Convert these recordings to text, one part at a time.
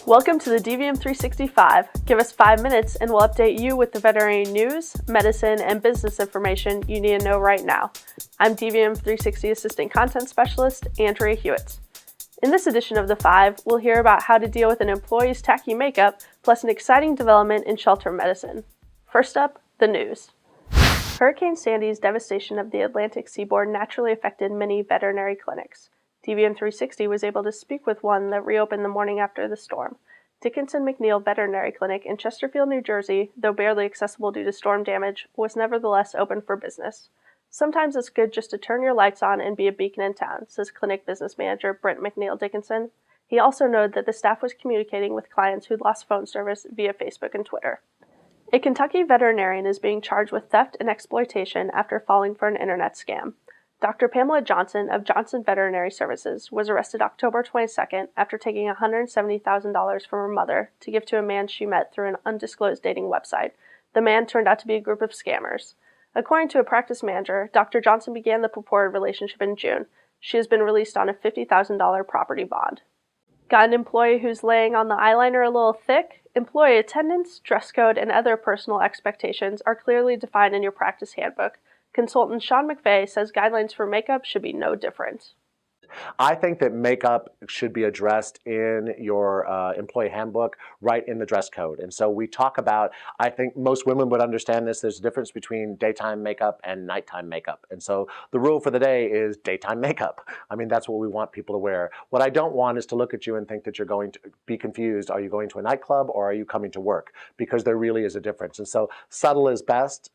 Welcome to the dvm360. Give us 5 minutes and we'll update you with the veterinary news, medicine, and business information you need to know right now. I'm dvm360 Assistant Content Specialist, Andrea Hewitt. In this edition of The 5, we'll hear about how to deal with an employee's tacky makeup, plus an exciting development in shelter medicine. First up, the news. Hurricane Sandy's devastation of the Atlantic seaboard naturally affected many veterinary clinics. dvm360 was able to speak with one that reopened the morning after the storm. Dickinson McNeil Veterinary Clinic in Chesterfield, New Jersey, though barely accessible due to storm damage, was nevertheless open for business. Sometimes it's good just to turn your lights on and be a beacon in town, says clinic business manager Brent McNeil Dickinson. He also noted that the staff was communicating with clients who'd lost phone service via Facebook and Twitter. A Kentucky veterinarian is being charged with theft and exploitation after falling for an internet scam. Dr. Pamela Johnson of Johnson Veterinary Services was arrested October 22nd after taking $170,000 from her mother to give to a man she met through an undisclosed dating website. The man turned out to be a group of scammers. According to a practice manager, Dr. Johnson began the purported relationship in June. She has been released on a $50,000 property bond. Got an employee who's laying on the eyeliner a little thick? Employee attendance, dress code, and other personal expectations are clearly defined in your practice handbook. Consultant Shawn McVey says guidelines for makeup should be no different. I think that makeup should be addressed in your employee handbook, right in the dress code. And so we talk about, I think most women would understand this, there's a difference between daytime makeup and nighttime makeup. And so the rule for the day is daytime makeup. I mean, that's what we want people to wear. What I don't want is to look at you and think that you're going to be confused. Are you going to a nightclub or are you coming to work? Because there really is a difference. And so subtle is best.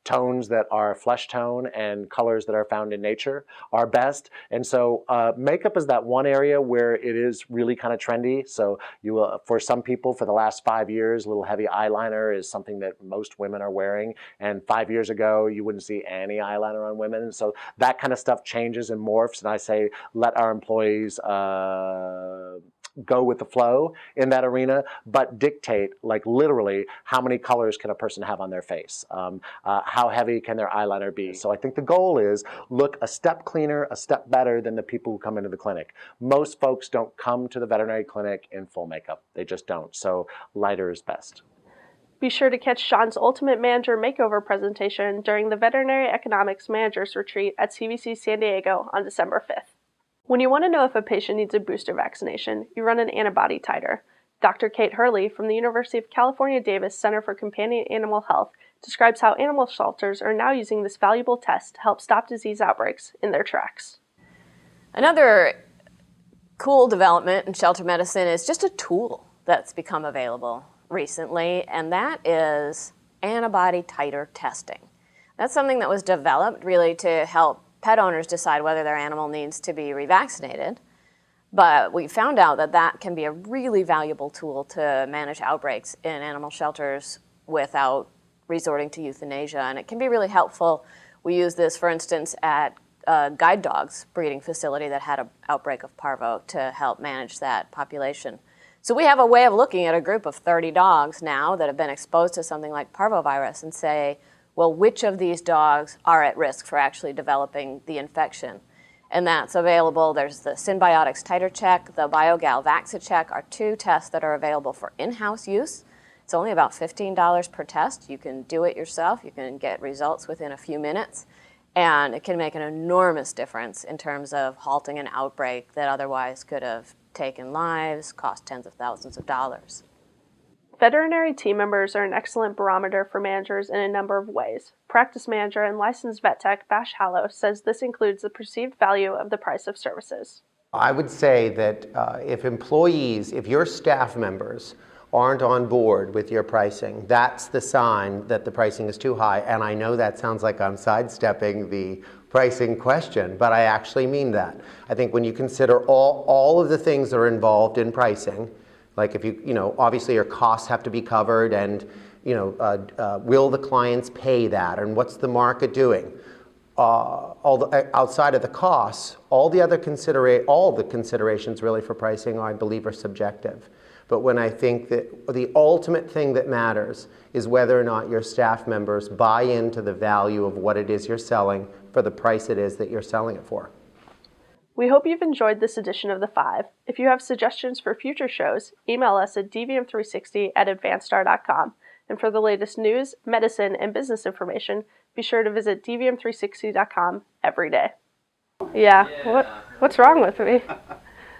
Tones that are flesh tone and colors that are found in nature are best. And so makeup is that one area where it is really kind of trendy. So you will, for some people, for the last 5 years, a little heavy eyeliner is something that most women are wearing. And 5 years ago, you wouldn't see any eyeliner on women. And so that kind of stuff changes and morphs. And I say, let our employees go with the flow in that arena, but dictate, like literally, how many colors can a person have on their face? How heavy can their eyeliner be? So I think the goal is look a step cleaner, a step better than the people who come into the clinic. Most folks don't come to the veterinary clinic in full makeup. They just don't. So lighter is best. Be sure to catch Shawn's Ultimate Manager Makeover presentation during the Veterinary Economics Managers Retreat at CVC San Diego on December 5th. When you want to know if a patient needs a booster vaccination, you run an antibody titer. Dr. Kate Hurley from the University of California Davis Center for Companion Animal Health describes how animal shelters are now using this valuable test to help stop disease outbreaks in their tracks. Another cool development in shelter medicine is just a tool that's become available recently, and that is antibody titer testing. That's something that was developed really to help pet owners decide whether their animal needs to be revaccinated. But we found out that that can be a really valuable tool to manage outbreaks in animal shelters without resorting to euthanasia, and it can be really helpful. We use this, for instance, at a guide dogs breeding facility that had an outbreak of parvo to help manage that population. So we have a way of looking at a group of 30 dogs now that have been exposed to something like parvovirus and say, well, which of these dogs are at risk for actually developing the infection? And that's available. There's the Symbiotics Titer Check, the BioGal VaxiCheck are two tests that are available for in-house use. It's only about $15 per test. You can do it yourself. You can get results within a few minutes. And it can make an enormous difference in terms of halting an outbreak that otherwise could have taken lives, cost tens of thousands of dollars. Veterinary team members are an excellent barometer for managers in a number of ways. Practice manager and licensed vet tech Bash Halow says this includes the perceived value of the price of services. I would say that if your staff members aren't on board with your pricing, that's the sign that the pricing is too high. And I know that sounds like I'm sidestepping the pricing question, but I actually mean that. I think when you consider all of the things that are involved in pricing, like if obviously your costs have to be covered, and will the clients pay that, and what's the market doing? Outside of the costs, all the considerations really for pricing, I believe, are subjective. But when I think that the ultimate thing that matters is whether or not your staff members buy into the value of what it is you're selling for the price it is that you're selling it for. We hope you've enjoyed this edition of The Five. If you have suggestions for future shows, email us at dvm360@advancedstar.com. And for the latest news, medicine, and business information, be sure to visit dvm360.com every day. Yeah. What's wrong with me?